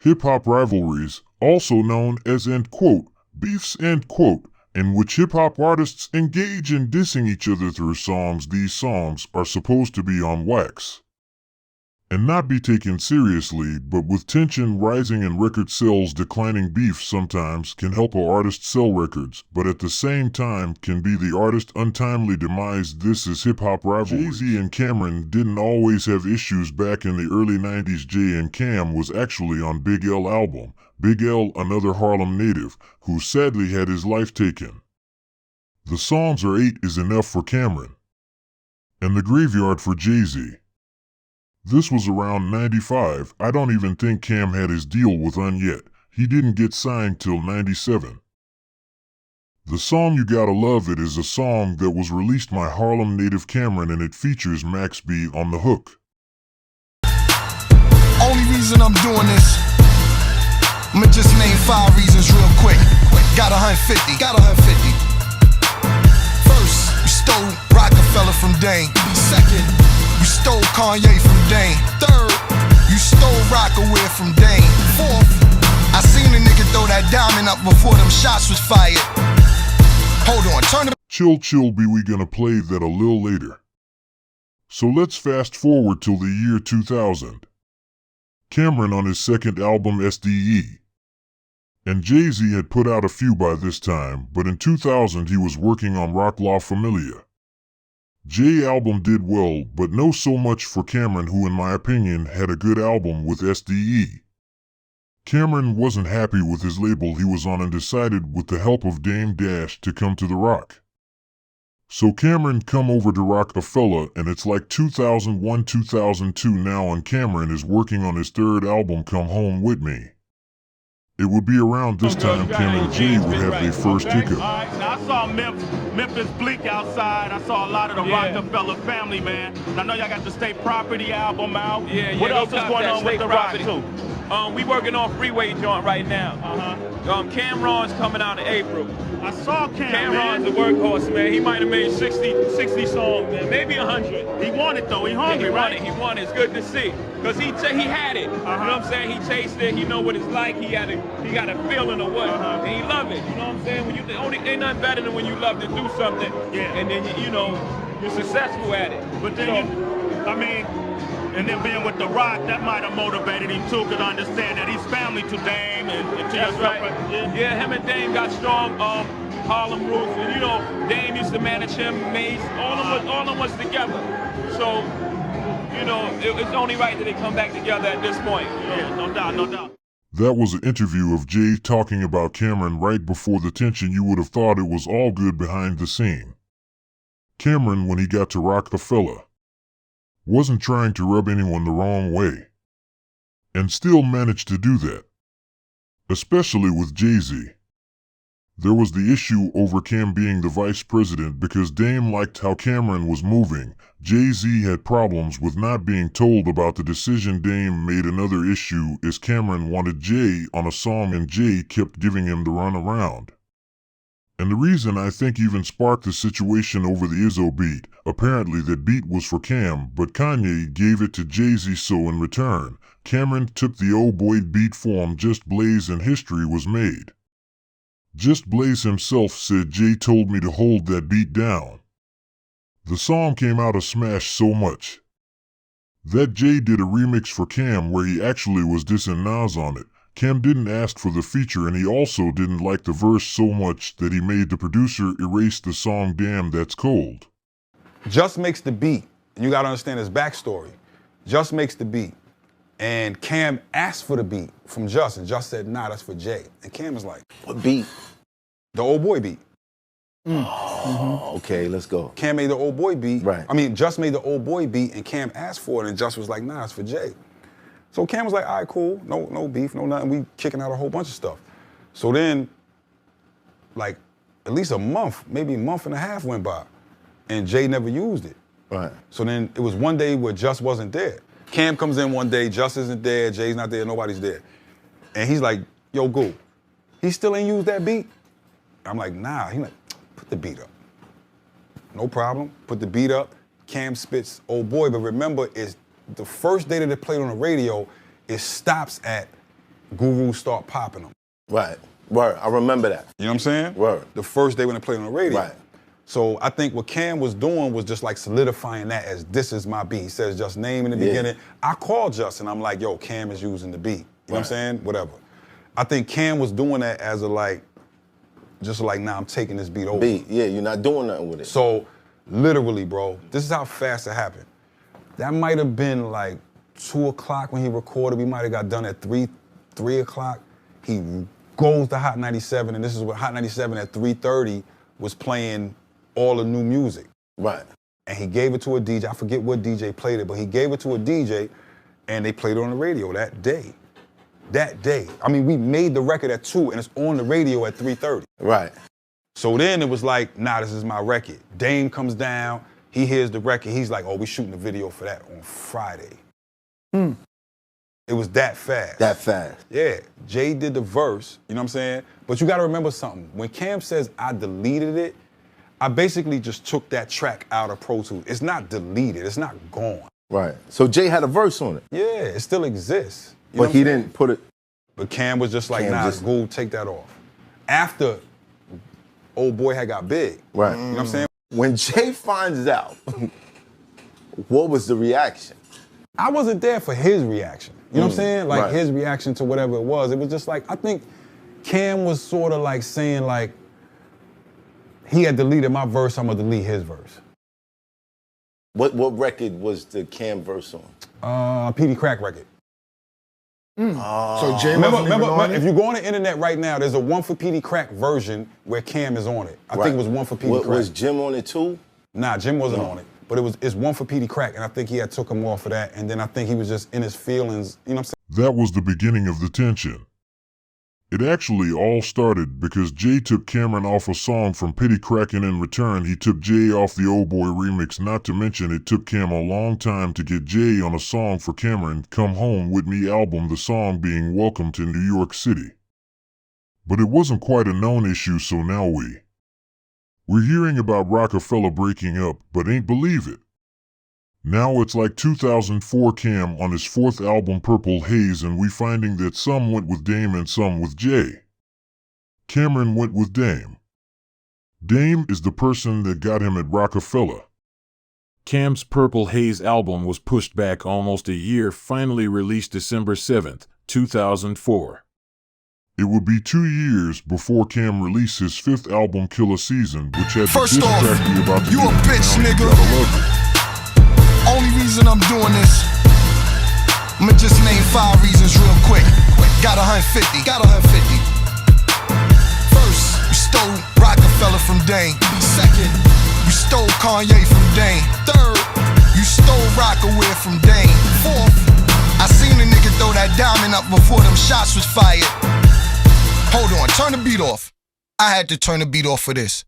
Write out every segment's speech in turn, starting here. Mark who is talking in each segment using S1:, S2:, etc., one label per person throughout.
S1: Hip-hop rivalries, also known as beefs, in which hip-hop artists engage in dissing each other through songs. These songs are supposed to be on wax and not be taken seriously, but with tension rising and record sales declining, beef sometimes can help an artist sell records, but at the same time can be the artist's untimely demise. This is hip-hop rivalry. Jay-Z and Cameron didn't always have issues back in the early 90s. Jay and Cam was actually on Big L album. Big L, another Harlem native, who sadly had his life taken. The songs are 8 is enough for Cameron, and The Graveyard for Jay-Z. This was around 95. I don't even think Cam had his deal with Un yet. He didn't get signed till 97. The song You Gotta Love It is a song that was released by Harlem native Cameron, and it features Max B on the hook.
S2: Only reason I'm doing this, I'ma just name 5 reasons real quick. Got 150. First, you stole Rockefeller from Dame. Second, you stole Kanye from Dame. Third, you stole Rockaway from Dame. Fourth, I seen a nigga throw that diamond up before them shots was fired. Hold on, turn it.
S1: Chill, be we gonna play that a little later. So let's fast forward till the year 2000. Cameron on his second album SDE. And Jay-Z had put out a few by this time, but in 2000 he was working on Rock La Familia. Jay album did well, but no so much for Cameron, who in my opinion had a good album with SDE. Cameron wasn't happy with his label he was on and decided with the help of Dame Dash to come to the Rock. So Cameron come over to Rockefeller, and it's like 2001-2002 now, and Cameron is working on his third album, Come Home With Me. It would be around this time Cam and Jay would have their first hiccup.
S3: Now I saw Memphis Bleak outside. I saw a lot of the Rockefeller family, man. And I know y'all got the State Property album out.
S4: Yeah.
S3: What else is going on with the Rock too?
S4: We working on Freeway joint right now. Cameron's coming out in April.
S3: I saw
S4: Cameron's a workhorse, man. He might have made 60 songs, man. Maybe 100.
S3: He won it though. He hungry, right?
S4: He won it. It's good to see. Because he had it. You know what I'm saying? He tasted it. He know what it's like. He got a feeling of what. And he love it. You know what I'm saying? Ain't nothing better than when you love to do something.
S3: Yeah.
S4: And then you're successful at it.
S3: But then and then being with the Rock, that might have motivated him too, could understand that he's family to Dame and to yourself.
S4: Right. Yeah, him and Dame got strong Harlem roots, and Dame used to manage him, Mace, all of them was together. So, it's only right that they come back together at this point.
S3: Yeah, no doubt.
S1: That was an interview of Jay talking about Cameron right before the tension. You would have thought it was all good behind the scene. Cameron, when he got to Rockefeller, wasn't trying to rub anyone the wrong way, and still managed to do that, especially with Jay-Z. There was the issue over Cam being the vice president because Dame liked how Cameron was moving. Jay-Z had problems with not being told about the decision Dame made. Another issue is Cameron wanted Jay on a song and Jay kept giving him the runaround. And the reason I think even sparked the situation over the Izzo beat, apparently that beat was for Cam, but Kanye gave it to Jay-Z, so in return, Cameron took the Oh Boy beat form Just Blaze and history was made. Just Blaze himself said Jay told me to hold that beat down. The song came out a smash so much that Jay did a remix for Cam where he actually was dissing Nas on it. Cam didn't ask for the feature, and he also didn't like the verse so much that he made the producer erase the song. Damn, that's cold.
S5: Just makes the beat. You gotta understand his backstory. Just makes the beat. And Cam asked for the beat from Just, and Just said, nah, that's for Jay. And Cam was like,
S6: what beat?
S5: The Old Boy beat.
S6: Okay, let's go.
S5: Cam made the Old Boy beat.
S6: Right.
S5: Just made the Old Boy beat, and Cam asked for it, and Just was like, nah, it's for Jay. So Cam was like, all right, cool, no beef, no nothing. We kicking out a whole bunch of stuff. So then, like, at least a month, maybe a month and a half went by, and Jay never used it.
S6: Right.
S5: So then it was one day where Just wasn't there. Cam comes in one day, Just isn't there, Jay's not there, nobody's there. And he's like, yo, Goo, he still ain't used that beat? I'm like, nah. He's like, put the beat up. No problem, put the beat up. Cam spits Old Boy, but remember, it's the first day that it played on the radio, it stops at Guru start popping them.
S6: Right. Word. I remember that.
S5: You know what I'm saying?
S6: Word.
S5: The first day when they played on the radio.
S6: Right.
S5: So I think what Cam was doing was just like solidifying that as this is my beat. He says just name in the beginning. I called Justin. I'm like, yo, Cam is using the beat. You know what I'm saying? Whatever. I think Cam was doing that as a like, just like, nah, I'm taking this beat over.
S6: Yeah, you're not doing nothing with it.
S5: So literally, bro, this is how fast it happened. That might have been like 2 o'clock when he recorded. We might have got done at 3 o'clock. He goes to Hot 97, and this is what Hot 97 at 3:30 was playing all the new music.
S6: Right.
S5: And he gave it to a DJ. I forget what DJ played it, but he gave it to a DJ, and they played it on the radio that day. That day. I mean, we made the record at 2, and it's on the radio at 3:30.
S6: Right.
S5: So then it was like, nah, this is my record. Dame comes down, he hears the record, he's like, oh, we shooting the video for that on Friday. It was that fast.
S6: That fast.
S5: Yeah, Jay did the verse, you know what I'm saying? But you gotta remember something. When Cam says I deleted it, I basically just took that track out of Pro Tools. It's not deleted, it's not gone.
S6: Right. So Jay had a verse on it.
S5: Yeah, it still exists. You know
S6: But
S5: what
S6: he
S5: I'm saying?
S6: didn't put it.
S5: But Cam was just like,
S6: Cam
S5: nah,
S6: just-
S5: go take that off. After Old Boy had got big.
S6: Right.
S5: You know what I'm saying?
S6: When Jay finds out, what was the reaction?
S5: I wasn't there for his reaction. You know what I'm saying? Like
S6: right.
S5: his reaction to whatever it was. It was just like, I think Cam was sort of like saying like, he had deleted my verse, I'm gonna delete his verse.
S6: What record was the Cam verse on?
S5: PD Crack record.
S2: So Jay
S5: Remember,
S2: wasn't even on
S5: if
S2: it?
S5: you go on the internet right now, there's a One for PD Crack version where Cam is on it. I think it was One for PD Crack.
S6: Was Jim on it too?
S5: Nah, Jim wasn't on it. But it's One for PD Crack, and I think he had took him off of that, and then I think he was just in his feelings, you know what I'm saying?
S1: That was the beginning of the tension. It actually all started because Jay took Cameron off a song from Petty Crack, and in return he took Jay off the Old Boy remix, not to mention it took Cam a long time to get Jay on a song for Cameron Come Home With Me album, the song being Welcome to New York City. But it wasn't quite a known issue, so now we're hearing about Rockefeller breaking up, but ain't believe it. Now it's like 2004 Cam on his 4th album Purple Haze, and we finding that some went with Dame and some with Jay. Cameron went with Dame. Dame is the person that got him at Rockefeller. Cam's Purple Haze album was pushed back almost a year, finally released December 7th, 2004. It would be 2 years before Cam released his 5th album Killer Season, which had
S2: First
S1: the diss
S2: off,
S1: track we about to
S2: you
S1: get
S2: a
S1: to
S2: bitch,
S1: now, You
S2: nigga.
S1: Gotta Love It.
S2: Only reason I'm doing this, I'ma just name 5 reasons real quick. Got 150. First, you stole Rockefeller from Dame. Second, you stole Kanye from Dame. Third, you stole Rockaway from Dame. Fourth, I seen a nigga throw that diamond up before them shots was fired. Hold on, turn the beat off. I had to turn the beat off for this.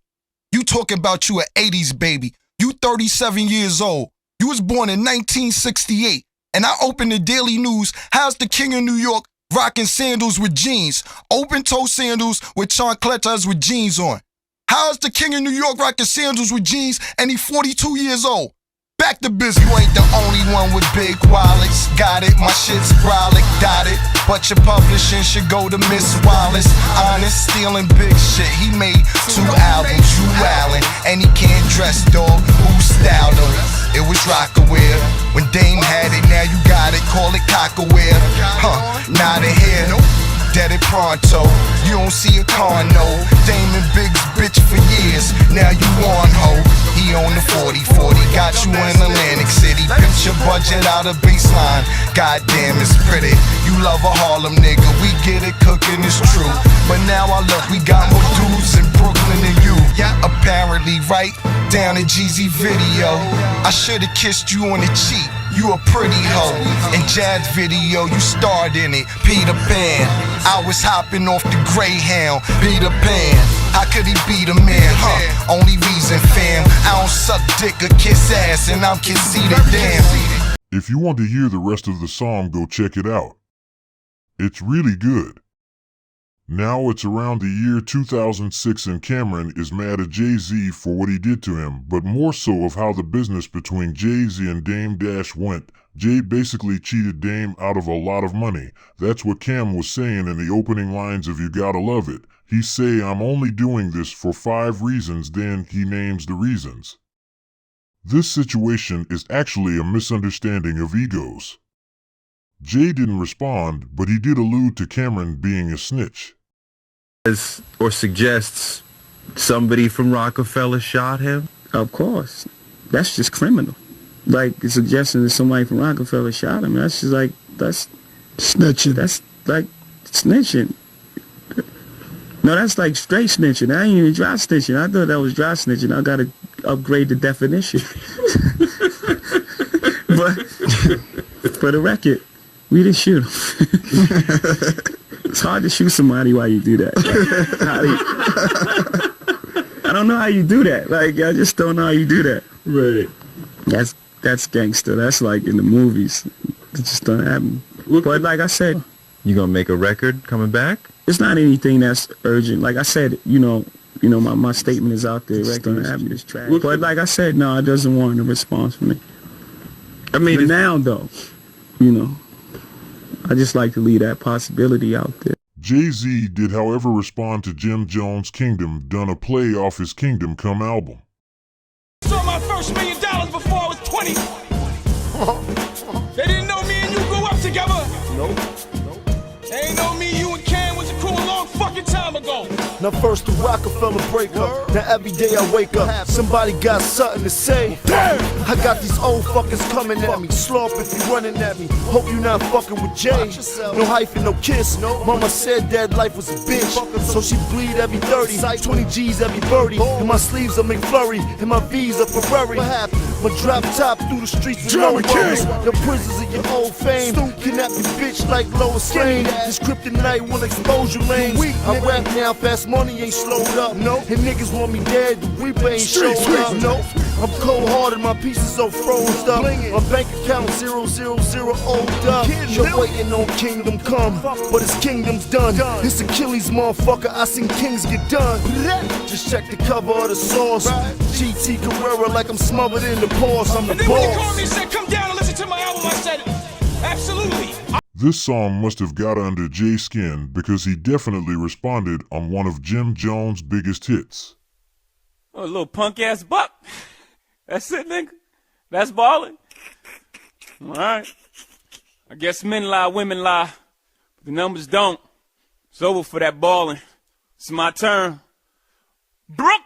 S2: You talking about you an 80s baby. You 37 years old. You was born in 1968, and I opened the Daily News. How's the king of New York rocking sandals with jeans? Open-toe sandals with chancletas with jeans on. How's the king of New York rocking sandals with jeans and he 42 years old? Back to business. You ain't the only one with big wallets. Got it, my shit's brolic, dotted. But your publishing should go to Miss Wallace. Honest, stealing big shit. He made 2 albums, you Allen, and he can't dress, dog. Who styled him? It was Rockaware. When Dame had it, now you got it. Call it Cockaware. Not in here. Dead it pronto. You don't see a car, no. Dame and Big's bitch for years. Now you on ho. He on the 40-40. Got you in Atlantic City. Pitch your budget out of baseline. Goddamn, it's pretty. You love a Harlem nigga. We get it cooking, it's true. But now I look, we got more dudes in Brooklyn than you. Apparently, right down in Jeezy video. I should've kissed you on the cheek. You a pretty hoe. In Jazz video, you starred in it. Peter Pan. I was hopping off the Greyhound. Peter Pan. How could he be the man, huh? Only reason, fam. I don't suck dick or kiss ass, and I'm conceited, damn.
S1: If you want to hear the rest of the song, go check it out. It's really good. Now it's around the year 2006 and Cameron is mad at Jay-Z for what he did to him, but more so of how the business between Jay-Z and Dame Dash went. Jay basically cheated Dame out of a lot of money. That's what Cam was saying in the opening lines of You Gotta Love It. He say, I'm only doing this for 5 reasons, then he names the reasons. This situation is actually a misunderstanding of egos. Jay didn't respond, but he did allude to Cameron being a snitch.
S7: Or suggests somebody from Rockefeller shot him?
S8: Of course. That's just criminal. Like, the suggestion that somebody from Rockefeller shot him, that's just like, that's snitching. That's like snitching. No, that's like straight snitching. I ain't even dry snitching. I thought that was dry snitching. I gotta upgrade the definition. But for the record, we didn't shoot him. It's hard to shoot somebody while you do that. I don't know how you do that. Like, I just don't know how you do that. Right. That's gangster. That's like in the movies. It just don't happen. But like I said,
S7: You gonna make a record coming back?
S8: it's not anything that's urgent. Like I said, my statement is out there. It don't happen. It's trash. But like I said, no, it doesn't warrant a response from me.
S7: I mean,
S8: But now though, I just like to leave that possibility out there.
S1: Jay-Z did however respond to Jim Jones' Kingdom, done a play off his Kingdom Come album.
S2: Saw my first $1 million before I was 20. They didn't know me and you grew up together. Nope. They ain't know me, you and Cam was a crew a long fucking time ago.
S9: Now first the Rockefeller breakup. Now every day I wake up, somebody got something to say. Damn! I got these old fuckers coming at me. Slurp if you running at me. Hope you not fucking with Jay. No hyphen, no kiss. Mama said that life was a bitch, so she bleed every 30. 20 G's every birdie. In my sleeves a McFlurry, in my V's a Ferrari. What happened? My drop top through the streets with no worries. The prisons of your old fame. Kidnap your bitch like Lois Lane. This kryptonite will expose you lanes. I rap now, fast money ain't slowed up. No, and niggas want me dead, the reaper ain't showed up. No, I'm cold-hearted, my pieces so froze up. My bank account 000 old up. You're waiting on Kingdom Come, but his kingdom's done. It's Achilles, motherfucker, I seen kings get done. Just check the cover of the source. GT Carrera like I'm smothered in the pores. I'm the
S2: And then when you called
S9: boss.
S2: me and said, come down and listen to my album, I said, absolutely.
S1: This song must have got under Jay's skin because he definitely responded on one of Jim Jones' biggest hits.
S4: Oh, a little punk ass buck. That's it, nigga. That's ballin'. All right. I guess men lie, women lie, but the numbers don't. It's over for that ballin'. It's my turn. Brooklyn!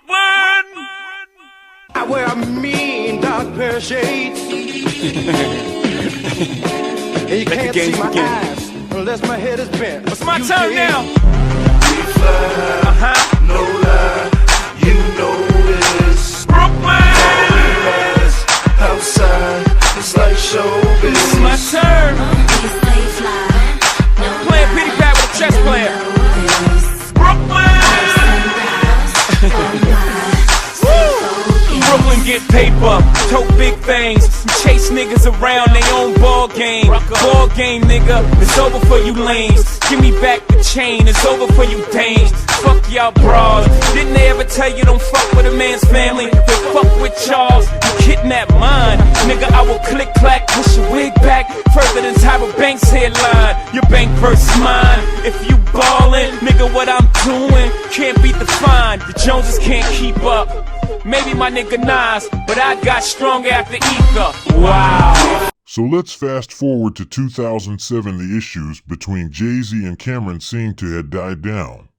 S2: I wear a mean dark pair of shades. And you can't see my eyes unless my head is bent.
S4: It's my turn now.
S10: No lie, you know this.
S4: Brooklyn!
S10: Outside, it's like showbiz.
S4: It's my turn. Playing pity pat with a chess player. Brooklyn! Brooklyn get paper, tote big things, chase niggas around they own ball game. Ball game, nigga, it's over for you lanes. Give me back the chain, it's over for you dames. Fuck y'all bras. Didn't they ever tell you don't fuck with a man's family? They fuck with Charles, you kidnap mine. Nigga, I will click clack, push your wig back further than Tyra Banks' headline. Your bank versus mine. If you ballin', nigga, what I'm doing can't beat the fine. The Joneses can't keep up. Maybe my nigga Nas, but I got stronger after Ether. Wow.
S1: So let's fast forward to 2007. The issues between Jay-Z and Cameron seemed to have died down.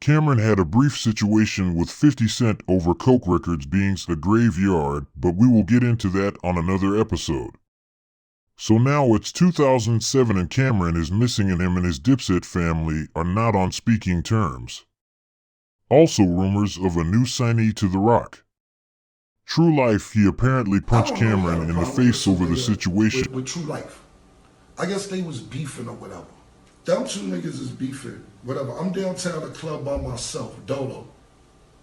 S1: Cameron had a brief situation with 50 Cent over Coke records being a graveyard, but we will get into that on another episode. So now it's 2007 and Cameron is missing and him and his Dipset family are not on speaking terms. Also rumors of a new signee to The Rock. True Life, he apparently punched Cameron in the face over the situation.
S11: With True Life. I guess they was beefing or whatever. Them two niggas is beefing, whatever. I'm downtown at a club by myself, Dolo.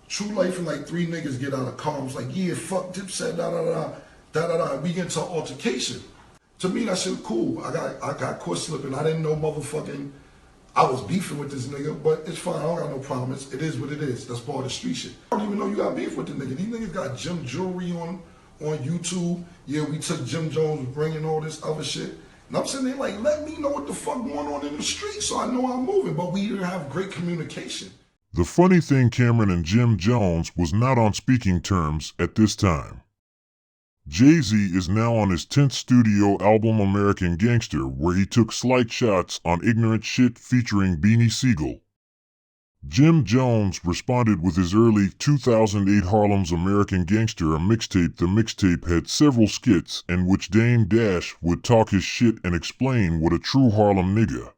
S11: True Life and like 3 niggas get out of car. I was like, yeah, fuck Dipset, da-da-da. We get into an altercation. To me, that shit cool. I got caught slipping. I didn't know motherfucking, I was beefing with this nigga, but it's fine. I don't got no problem. It is what it is. That's part of the street shit. I don't even know you got beef with the nigga. These niggas got gym jewelry on on YouTube. Yeah, we took Jim Jones bringing all this other shit. And I'm sitting there like, let me know what the fuck going on in the street so I know I'm moving. But we didn't have great communication.
S1: The funny thing, Cameron and Jim Jones was not on speaking terms at this time. Jay-Z is now on his 10th studio album American Gangster, where he took slight shots on Ignorant Shit featuring Beanie Siegel. Jim Jones responded with his early 2008 Harlem's American Gangster, a mixtape. The mixtape had several skits in which Dame Dash would talk his shit and explain what a true Harlem nigga.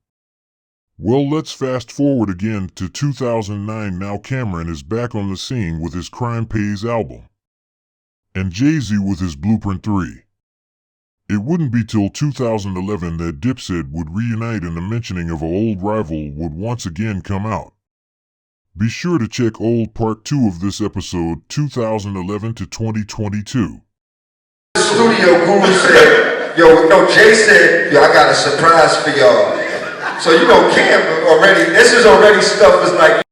S1: Well, let's fast forward again to 2009. Now Cameron is back on the scene with his Crime Pays album, and Jay-Z with his Blueprint 3. It wouldn't be till 2011 that Dipset would reunite, and the mentioning of an old rival would once again come out. Be sure to check old part 2 of this episode, 2011 to 2022.
S12: The studio guru said, yo, Jay said, yo, I got a surprise for y'all. So Cam already, this is already stuff is like,